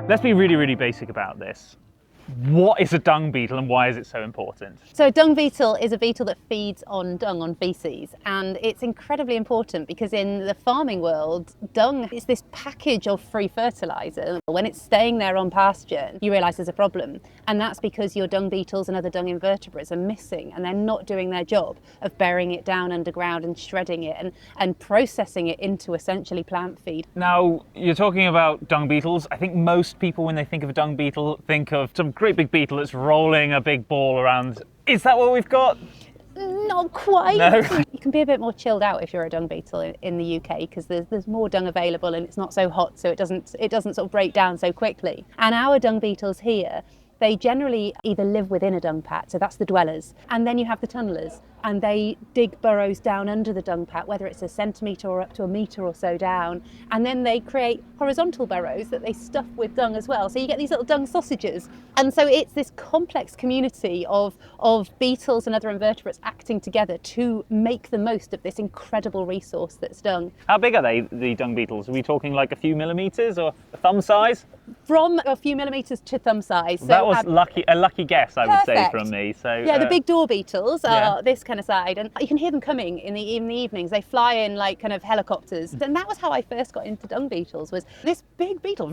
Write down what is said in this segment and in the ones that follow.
Let's be really, really basic about this. What is a dung beetle and why is it so important? So a dung beetle is a beetle that feeds on dung, on feces, and it's incredibly important because in the farming world, dung is this package of free fertiliser. When it's staying there on pasture, you realise there's a problem, and that's because your dung beetles and other dung invertebrates are missing and they're not doing their job of burying it down underground and shredding it and processing it into essentially plant feed. Now, you're talking about dung beetles. I think most people, when they think of a dung beetle, think of some great big beetle that's rolling a big ball around. Is that what we've got? Not quite. No. You can be a bit more chilled out if you're a dung beetle in the UK because there's more dung available and it's not so hot, so it doesn't sort of break down so quickly. And our dung beetles here, they generally either live within a dung pat, so that's the dwellers, and then you have the tunnelers, and they dig burrows down under the dung pat, whether it's a centimetre or up to a metre or so down, and then they create horizontal burrows that they stuff with dung as well. So you get these little dung sausages. And so it's this complex community of beetles and other invertebrates acting together to make the most of this incredible resource that's dung. How big are they, the dung beetles? Are we talking like a few millimetres or a thumb size? From a few millimetres to thumb size. So that was a lucky guess, I would say, from me. So yeah, the big door beetles are this kind of size, and you can hear them coming in the evenings. They fly in like kind of helicopters. And that was how I first got into dung beetles, was this big beetle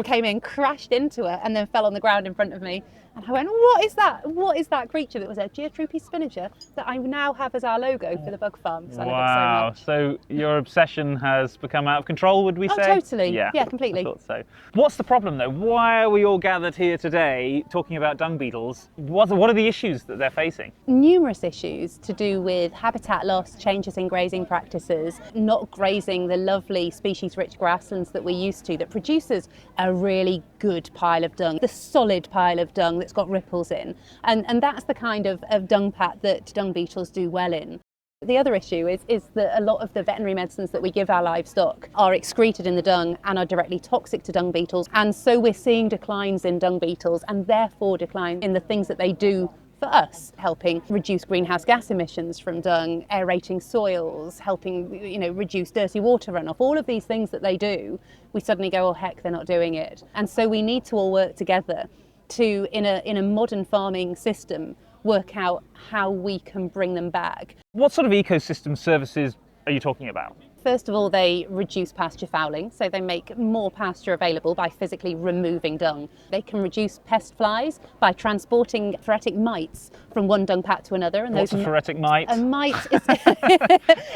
came in, crashed into it, and then fell on the ground in front of me. And I went, what is that? What is that creature? That was a Geotrupes spinacher that I now have as our logo for the bug farm. So wow, I love it so much. So your obsession has become out of control, would we say? Oh, totally. Yeah, completely. I thought so. What's the problem though? Why are we all gathered here today talking about dung beetles? What are the issues that they're facing? Numerous issues to do with habitat loss, changes in grazing practices, not grazing the lovely species-rich grasslands that we're used to, that produces a really good pile of dung, the solid pile of dung that's got ripples in. And that's the kind of dung pat that dung beetles do well in. The other issue is that a lot of the veterinary medicines that we give our livestock are excreted in the dung and are directly toxic to dung beetles. And so we're seeing declines in dung beetles and therefore decline in the things that they do for us, helping reduce greenhouse gas emissions from dung, aerating soils, helping reduce dirty water runoff. All of these things that they do, we suddenly go, oh heck, they're not doing it. And so we need to all work together to, in a modern farming system, work out how we can bring them back. What sort of ecosystem services are you talking about? First of all, they reduce pasture fouling, so they make more pasture available by physically removing dung. They can reduce pest flies by transporting phoretic mites from one dung pat to another. And what's a phoretic mite? A mite is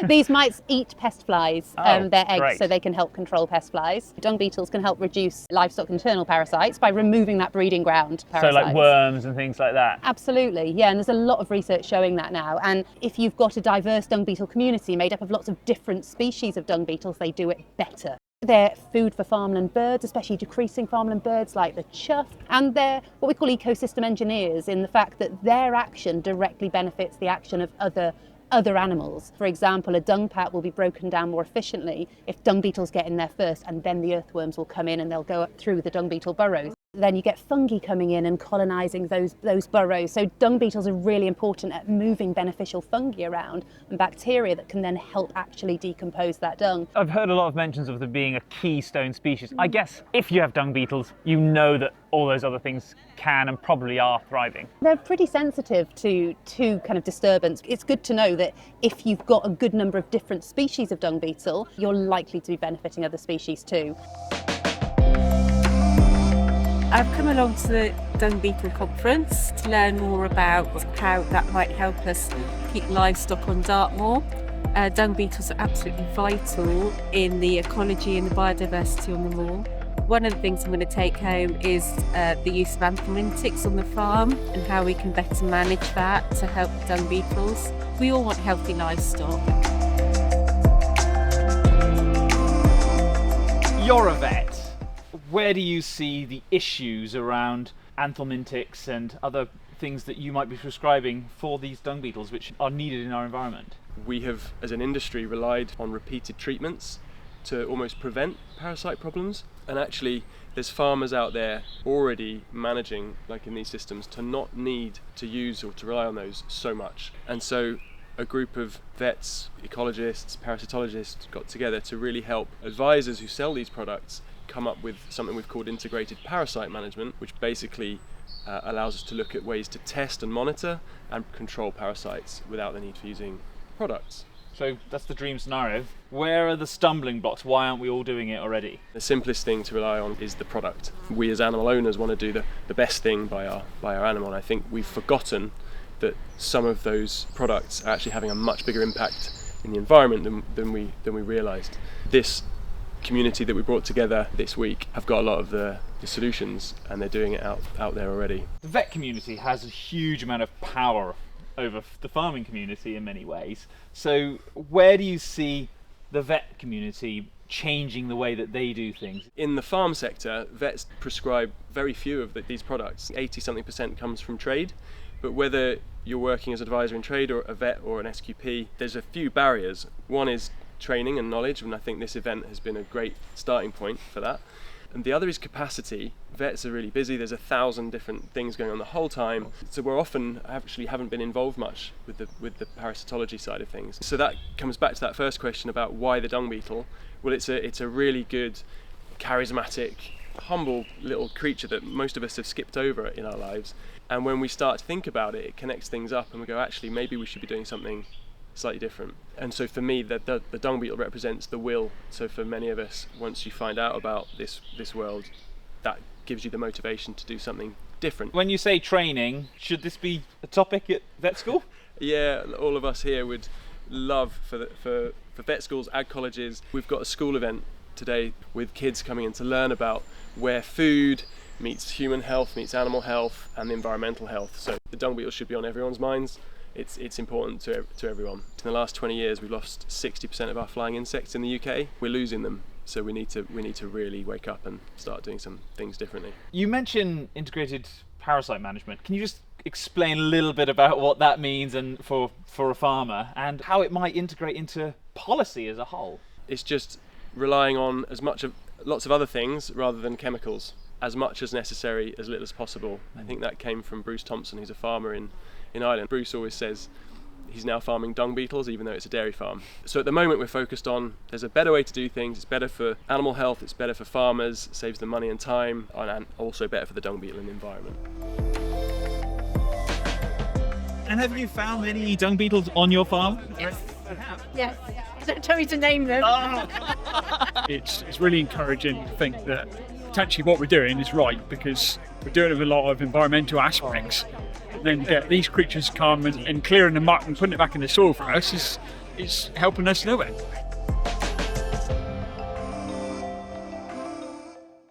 these mites eat pest flies, their eggs, great. So they can help control pest flies. Dung beetles can help reduce livestock internal parasites by removing that breeding ground parasites. So like worms and things like that? Absolutely, yeah, and there's a lot of research showing that now. And if you've got a diverse dung beetle community made up of lots of different species of dung beetles, they do it better. They're food for farmland birds, especially decreasing farmland birds like the chough, and they're what we call ecosystem engineers in the fact that their action directly benefits the action of other animals. For example, a dung pat will be broken down more efficiently if dung beetles get in there first, and then the earthworms will come in and they'll go up through the dung beetle burrows. Then you get fungi coming in and colonising those burrows. So dung beetles are really important at moving beneficial fungi around and bacteria that can then help actually decompose that dung. I've heard a lot of mentions of them being a keystone species. I guess if you have dung beetles, you know that all those other things can and probably are thriving. They're pretty sensitive to kind of disturbance. It's good to know that if you've got a good number of different species of dung beetle, you're likely to be benefiting other species too. I've come along to the Dung Beetle Conference to learn more about how that might help us keep livestock on Dartmoor. Dung beetles are absolutely vital in the ecology and the biodiversity on the moor. One of the things I'm going to take home is the use of anthelmintics on the farm and how we can better manage that to help dung beetles. We all want healthy livestock. You're a vet. Where do you see the issues around anthelmintics and other things that you might be prescribing for these dung beetles which are needed in our environment? We have, as an industry, relied on repeated treatments to almost prevent parasite problems, and actually there's farmers out there already managing, like in these systems, to not need to use or to rely on those so much. And so a group of vets, ecologists, parasitologists got together to really help advisors who sell these products come up with something we've called integrated parasite management, which basically allows us to look at ways to test and monitor and control parasites without the need for using products. So that's the dream scenario. Where are the stumbling blocks? Why aren't we all doing it already? The simplest thing to rely on is the product. We as animal owners want to do the best thing by our animal, and I think we've forgotten that some of those products are actually having a much bigger impact in the environment than we realised. This community that we brought together this week have got a lot of the solutions, and they're doing it out there already. The vet community has a huge amount of power over the farming community in many ways. So where do you see the vet community changing the way that they do things? In the farm sector, vets prescribe very few of these products. 80-something% comes from trade, but whether you're working as an advisor in trade or a vet or an SQP, there's a few barriers. One is training and knowledge, and I think this event has been a great starting point for that. And the other is capacity. Vets are really busy. There's 1,000 different things going on the whole time. So we're often actually haven't been involved much with the parasitology side of things. So that comes back to that first question about why the dung beetle. Well, it's a really good, charismatic, humble little creature that most of us have skipped over in our lives. And when we start to think about it, it connects things up, and we go, actually, maybe we should be doing something slightly different. And so for me, the dung beetle represents the will. So for many of us, once you find out about this world, that gives you the motivation to do something different. When you say training, should this be a topic at vet school? Yeah, all of us here would love for vet schools, ag colleges. We've got a school event today with kids coming in to learn about where food meets human health, meets animal health, and environmental health. So the dung beetle should be on everyone's minds. It's important to everyone. In the last 20 years, we've lost 60% of our flying insects in the UK. We're losing them, so we need to really wake up and start doing some things differently. You mentioned integrated parasite management. Can you just explain a little bit about what that means and for a farmer, and how it might integrate into policy as a whole? It's just relying on lots of other things rather than chemicals, as much as necessary, as little as possible. I think that came from Bruce Thompson, who's a farmer in Ireland. Bruce always says he's now farming dung beetles, even though it's a dairy farm. So at the moment we're focused on there's a better way to do things. It's better for animal health, it's better for farmers, saves them money and time, and also better for the dung beetle and the environment. And have you found any dung beetles on your farm? Yes. Yes. Don't tell me to name them. It's really encouraging to think that potentially what we're doing is right, because we're doing it with a lot of environmental aspects. And then get these creatures come and clearing the muck and putting it back in the soil for us is helping us do it.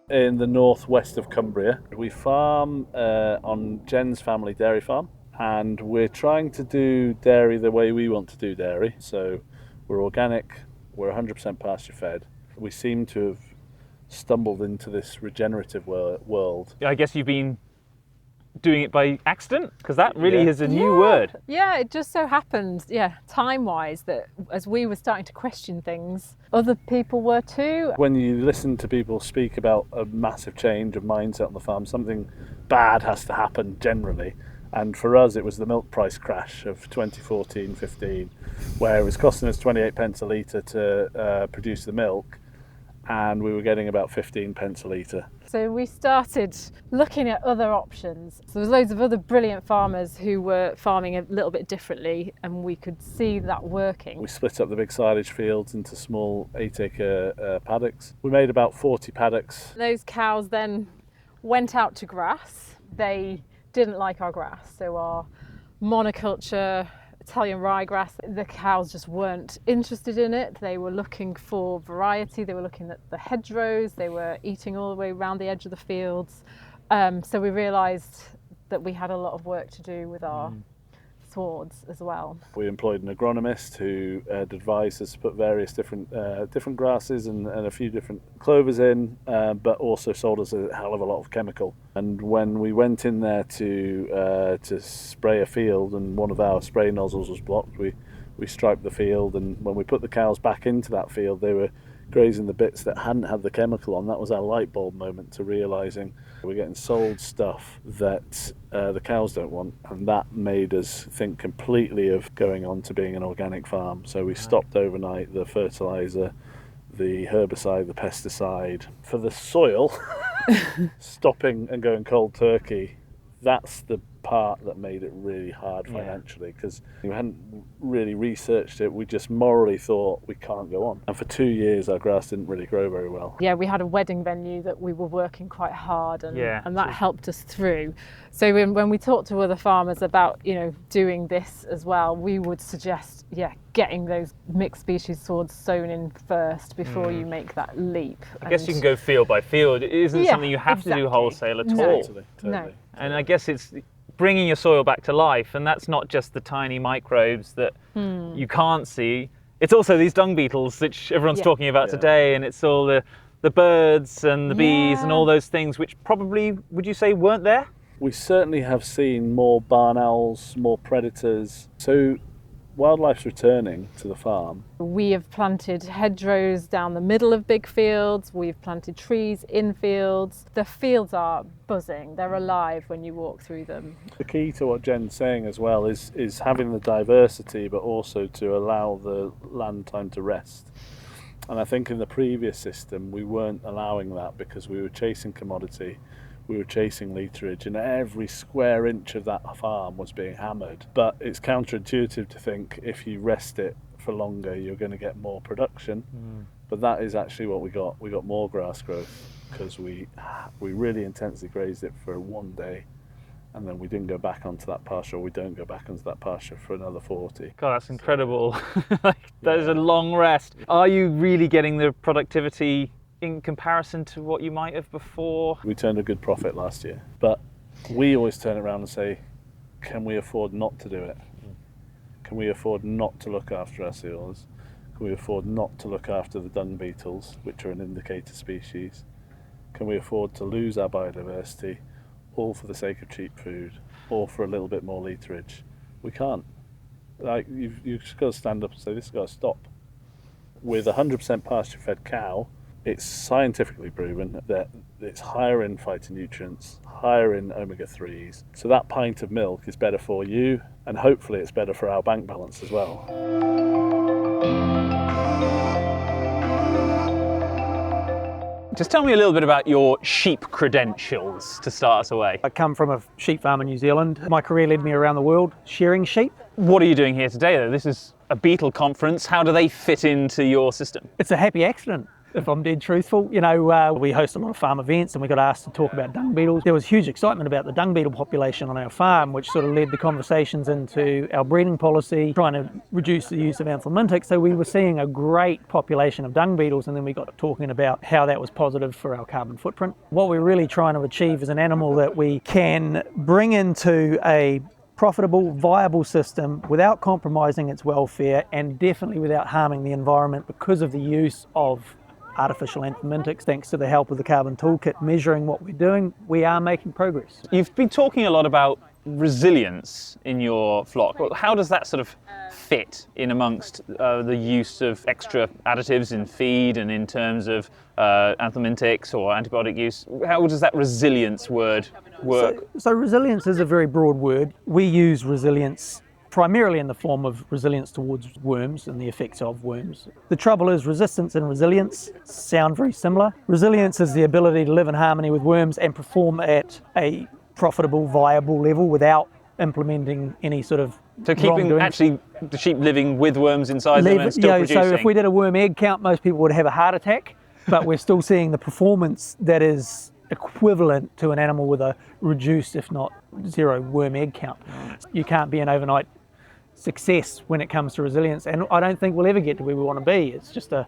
In the northwest of Cumbria, we farm on Jen's family dairy farm, and we're trying to do dairy the way we want to do dairy. So we're organic, we're 100% pasture fed. We seem to have stumbled into this regenerative world. I guess you've been doing it by accident, because that really is a new word. Yeah, it just so happened, time-wise, that as we were starting to question things, other people were too. When you listen to people speak about a massive change of mindset on the farm, something bad has to happen generally. And for us, it was the milk price crash of 2014-15, where it was costing us 28 pence a litre to produce the milk, and we were getting about 15 pence a litre. So we started looking at other options. So there was loads of other brilliant farmers who were farming a little bit differently, and we could see that working. We split up the big silage fields into small 8-acre paddocks. We made about 40 paddocks. Those cows then went out to grass. They didn't like our grass, so our monoculture Italian ryegrass, the cows just weren't interested in it. They were looking for variety, they were looking at the hedgerows, they were eating all the way around the edge of the fields. So we realised that we had a lot of work to do with our swards as well. We employed an agronomist who advised us to put various different grasses and a few different clovers in, but also sold us a hell of a lot of chemical. And when we went in there to spray a field and one of our spray nozzles was blocked, we striped the field, and when we put the cows back into that field, they were grazing the bits that hadn't had the chemical on. That was our light bulb moment to realising we're getting sold stuff that the cows don't want, and that made us think completely of going on to being an organic farm. So we stopped overnight the fertiliser, the herbicide, the pesticide. For the soil, stopping and going cold turkey, that's the part that made it really hard financially, because we hadn't really researched it. We just morally thought we can't go on. And for 2 years our grass didn't really grow very well. Yeah, we had a wedding venue that we were working quite hard, and that sure. helped us through. So when we talked to other farmers about, you know, doing this as well, we would suggest, getting those mixed species swords sown in first before you make that leap. I guess you can go field by field. It isn't something you have to do wholesale at all. Totally. No. And I guess it's bringing your soil back to life, and that's not just the tiny microbes that you can't see. It's also these dung beetles, which everyone's talking about today, and it's all the birds and the bees and all those things, which probably, would you say, weren't there? We certainly have seen more barn owls, more predators. So wildlife's returning to the farm. We have planted hedgerows down the middle of big fields. We've planted trees in fields. The fields are buzzing. They're alive when you walk through them. The key to what Jen's saying as well is having the diversity, but also to allow the land time to rest. And I think in the previous system we weren't allowing that because we were chasing commodity. We were chasing literage, and every square inch of that farm was being hammered. But it's counterintuitive to think if you rest it for longer, you're going to get more production. But that is actually what we got. We got more grass growth because we really intensely grazed it for 1 day, and then we didn't go back onto that pasture, or we don't go back onto that pasture for another 40. God, that's incredible. That is a long rest. Are you really getting the productivity in comparison to what you might have before? We turned a good profit last year, but we always turn it around and say, can we afford not to do it? Can we afford not to look after our seals? Can we afford not to look after the dung beetles, which are an indicator species? Can we afford to lose our biodiversity, all for the sake of cheap food, or for a little bit more literage? We can't. Like, you've just got to stand up and say, this has got to stop. With 100% pasture-fed cow, it's scientifically proven that it's higher in phytonutrients, higher in omega-3s. So that pint of milk is better for you, and hopefully it's better for our bank balance as well. Just tell me a little bit about your sheep credentials to start us away. I come from a sheep farm in New Zealand. My career led me around the world sharing sheep. What are you doing here today, though? This is a beetle conference. How do they fit into your system? It's a happy accident, if I'm dead truthful. You know, we host a lot of farm events and we got asked to talk about dung beetles. There was huge excitement about the dung beetle population on our farm, which sort of led the conversations into our breeding policy, trying to reduce the use of anthelmintics. So we were seeing a great population of dung beetles, and then we got talking about how that was positive for our carbon footprint. What we're really trying to achieve is an animal that we can bring into a profitable, viable system without compromising its welfare, and definitely without harming the environment because of the use of artificial anthelmintics. Thanks to the help of the Carbon Toolkit measuring what we're doing, we are making progress. You've been talking a lot about resilience in your flock. How does that sort of fit in amongst the use of extra additives in feed and in terms of anthelmintics or antibiotic use? How does that resilience word work? So resilience is a very broad word. We use resilience primarily in the form of resilience towards worms and the effects of worms. The trouble is resistance and resilience sound very similar. Resilience is the ability to live in harmony with worms and perform at a profitable, viable level without implementing any sort of So keeping actually the sheep living with worms inside them and still producing. So if we did a worm egg count, most people would have a heart attack, but we're still seeing the performance that is equivalent to an animal with a reduced, if not zero, worm egg count. You can't be an overnight success when it comes to resilience, and I don't think we'll ever get to where we want to be. It's just going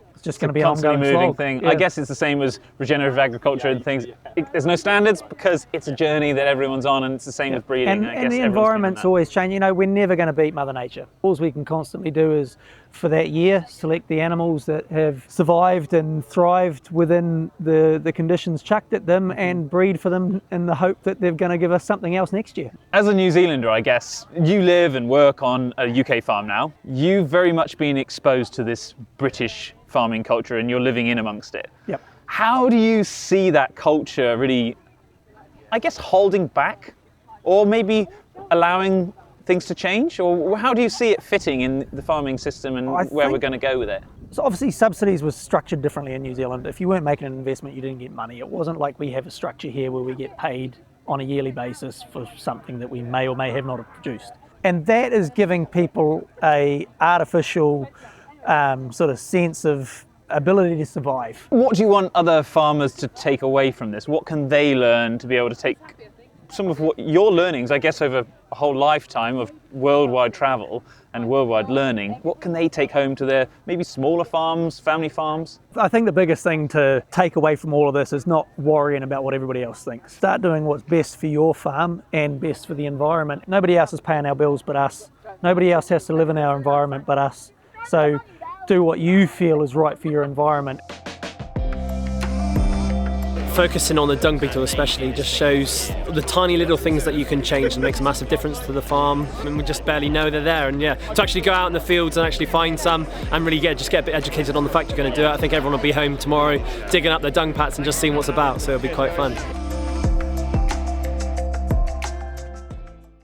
to be an ongoing moving slog. thing. Yeah. I guess it's the same as regenerative agriculture and things. There's no standards because it's a journey that everyone's on, and it's the same with breeding. And the environment's always changing. You know, we're never going to beat Mother Nature. All we can constantly do is, for that year, select the animals that have survived and thrived within the conditions chucked at them and breed for them in the hope that they're going to give us something else next year. As a New Zealander, I guess, you live and work on a UK farm now. You've very much been exposed to this British farming culture and you're living in amongst it. Yep. How do you see that culture really, I guess, holding back or maybe allowing things to change, or how do you see it fitting in the farming system and where we're going to go with it? So obviously subsidies was structured differently in New Zealand. If you weren't making an investment, you didn't get money. It wasn't like we have a structure here where we get paid on a yearly basis for something that we may or may have not have produced. And that is giving people a artificial sort of sense of ability to survive. What do you want other farmers to take away from this? What can they learn to be able to take some of what your learnings, I guess, over a whole lifetime of worldwide travel and worldwide learning, what can they take home to their maybe smaller farms, family farms? I think the biggest thing to take away from all of this is not worrying about what everybody else thinks. Start doing what's best for your farm and best for the environment. Nobody else is paying our bills but us. Nobody else has to live in our environment but us. So do what you feel is right for your environment. Focusing on the dung beetle especially just shows the tiny little things that you can change and makes a massive difference to the farm, and we just barely know they're there. And to actually go out in the fields and actually find some and really just get a bit educated on the fact you're going to do it. I think everyone will be home tomorrow digging up their dung pats and just seeing what's about, so it'll be quite fun.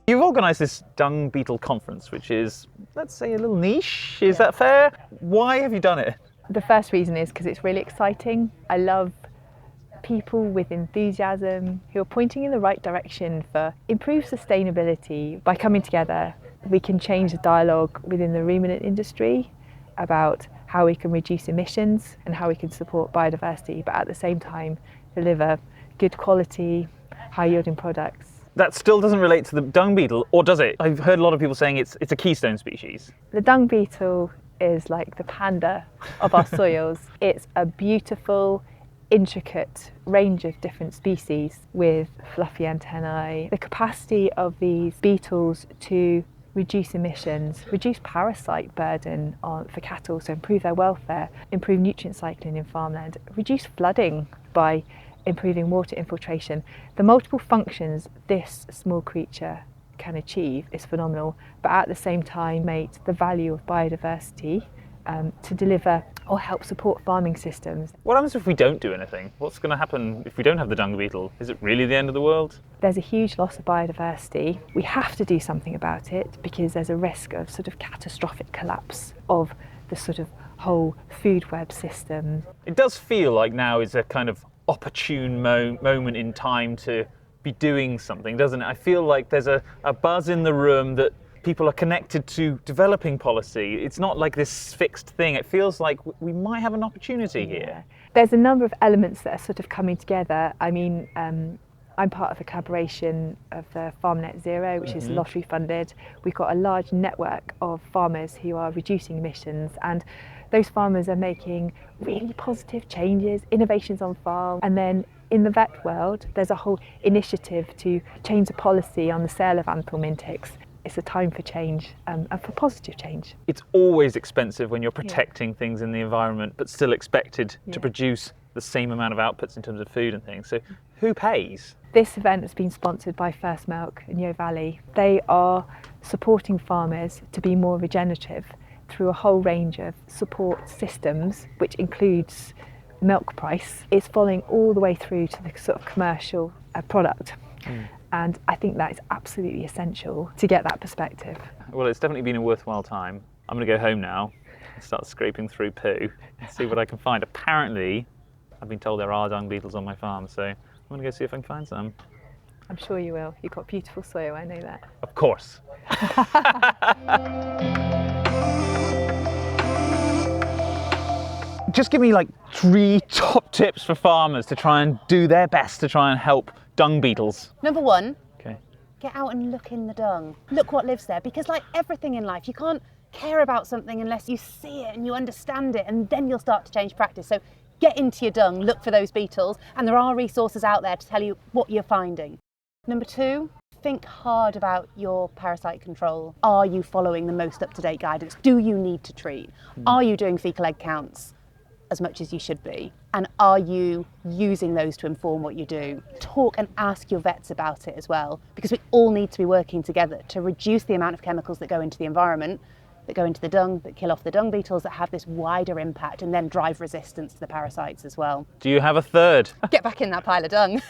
You've organised this Dung Beetle Conference, which is, let's say, a little niche. Is that fair? Why have you done it? The first reason is because it's really exciting. I love people with enthusiasm who are pointing in the right direction for improved sustainability. By coming together, we can change the dialogue within the ruminant industry about how we can reduce emissions and how we can support biodiversity, but at the same time deliver good quality, high yielding products. That still doesn't relate to the dung beetle, or does it? I've heard a lot of people saying it's a keystone species. The dung beetle is like the panda of our soils. It's a beautiful, intricate range of different species with fluffy antennae. The capacity of these beetles to reduce emissions, reduce parasite burden for cattle, so improve their welfare, improve nutrient cycling in farmland, reduce flooding by improving water infiltration. The multiple functions this small creature can achieve is phenomenal, but at the same time mate the value of biodiversity to deliver or help support farming systems. What happens if we don't do anything? What's going to happen if we don't have the dung beetle? Is it really the end of the world? There's a huge loss of biodiversity. We have to do something about it because there's a risk of sort of catastrophic collapse of the sort of whole food web system. It does feel like now is a kind of opportune moment in time to be doing something, doesn't it? I feel like there's a buzz in the room that people are connected to developing policy. It's not like this fixed thing. It feels like we might have an opportunity here. There's a number of elements that are sort of coming together. I mean, I'm part of a collaboration of the Farm Net Zero, which is lottery funded. We've got a large network of farmers who are reducing emissions, and those farmers are making really positive changes, innovations on farm. And then in the vet world, there's a whole initiative to change the policy on the sale of anthelmintics. It's a time for change and for positive change. It's always expensive when you're protecting things in the environment, but still expected to produce the same amount of outputs in terms of food and things. So who pays? This event has been sponsored by First Milk in Yeo Valley. They are supporting farmers to be more regenerative through a whole range of support systems, which includes milk price. It's following all the way through to the sort of commercial product. And I think that is absolutely essential to get that perspective. Well, it's definitely been a worthwhile time. I'm going to go home now and start scraping through poo and see what I can find. Apparently, I've been told there are dung beetles on my farm, so I'm going to go see if I can find some. I'm sure you will. You've got beautiful soil, I know that. Of course. Just give me like 3 top tips for farmers to try and do their best to try and help dung beetles. Number 1, Okay. get out and look in the dung. Look what lives there, because like everything in life, you can't care about something unless you see it and you understand it, and then you'll start to change practice. So get into your dung, look for those beetles, and there are resources out there to tell you what you're finding. Number 2, think hard about your parasite control. Are you following the most up-to-date guidance? Do you need to treat? Are you doing fecal egg counts as much as you should be? And are you using those to inform what you do? Talk and ask your vets about it as well, because we all need to be working together to reduce the amount of chemicals that go into the environment, that go into the dung, that kill off the dung beetles, that have this wider impact and then drive resistance to the parasites as well. Do you have a third? Get back in that pile of dung.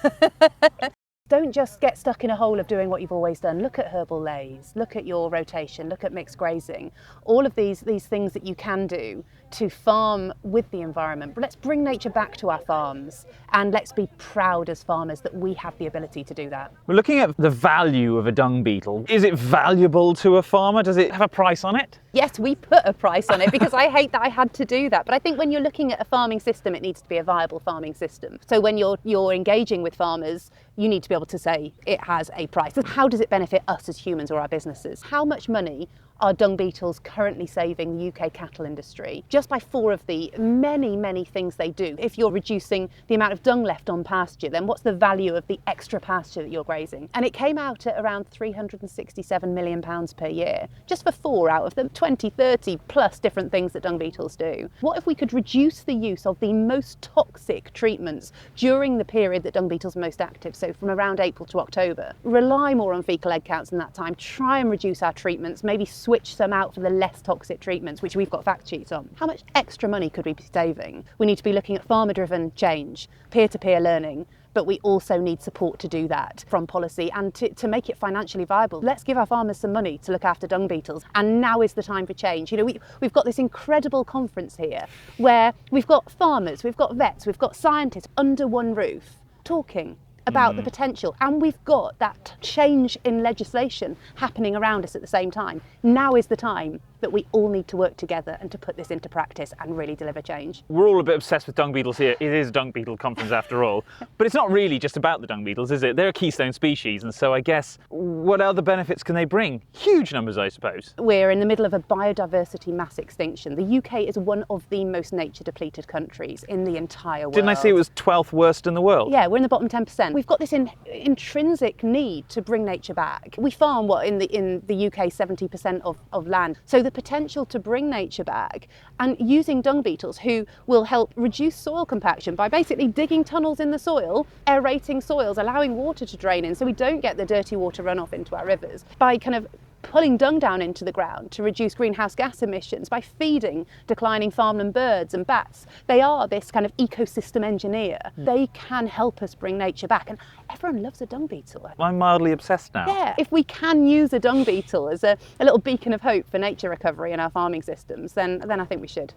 Don't just get stuck in a hole of doing what you've always done. Look at herbal lays, look at your rotation, look at mixed grazing, all of these things that you can do to farm with the environment. But let's bring nature back to our farms and let's be proud as farmers that we have the ability to do that. We're looking at the value of a dung beetle. Is it valuable to a farmer? Does it have a price on it? Yes, we put a price on it because I hate that I had to do that. But I think when you're looking at a farming system, it needs to be a viable farming system. So when you're engaging with farmers, you need to be able to say it has a price. How does it benefit us as humans or our businesses? How much money are dung beetles currently saving the UK cattle industry just by 4 of the many things they do? If you're reducing the amount of dung left on pasture, then what's the value of the extra pasture that you're grazing? And it came out at around £367 million per year, just for 4 out of the 20, 30 plus different things that dung beetles do. What if we could reduce the use of the most toxic treatments during the period that dung beetles are most active, so from around April to October? Rely more on fecal egg counts in that time, try and reduce our treatments, maybe switch some out for the less toxic treatments, which we've got fact sheets on. How much extra money could we be saving? We need to be looking at farmer-driven change, peer-to-peer learning, but we also need support to do that from policy and to make it financially viable. Let's give our farmers some money to look after dung beetles, and now is the time for change. You know, we've got this incredible conference here where we've got farmers, we've got vets, we've got scientists under one roof talking about the potential, and we've got that change in legislation happening around us at the same time. Now is the time that we all need to work together and to put this into practice and really deliver change. We're all a bit obsessed with dung beetles here. It is a Dung Beetle Conference after all. But it's not really just about the dung beetles, is it? They're a keystone species, and so I guess what other benefits can they bring? Huge numbers, I suppose. We're in the middle of a biodiversity mass extinction. The UK is one of the most nature depleted countries in the entire world. Didn't I see it was 12th worst in the world? Yeah, we're in the bottom 10%. We've got this intrinsic need to bring nature back. We farm in the UK 70% of land. So the potential to bring nature back and using dung beetles who will help reduce soil compaction by basically digging tunnels in the soil, aerating soils, allowing water to drain in so we don't get the dirty water runoff into our rivers, by kind of pulling dung down into the ground to reduce greenhouse gas emissions, by feeding declining farmland birds and bats. They are this kind of ecosystem engineer. They can help us bring nature back, and everyone loves a dung beetle. I'm mildly obsessed now. Yeah, if we can use a dung beetle as a little beacon of hope for nature recovery in our farming systems, then I think we should.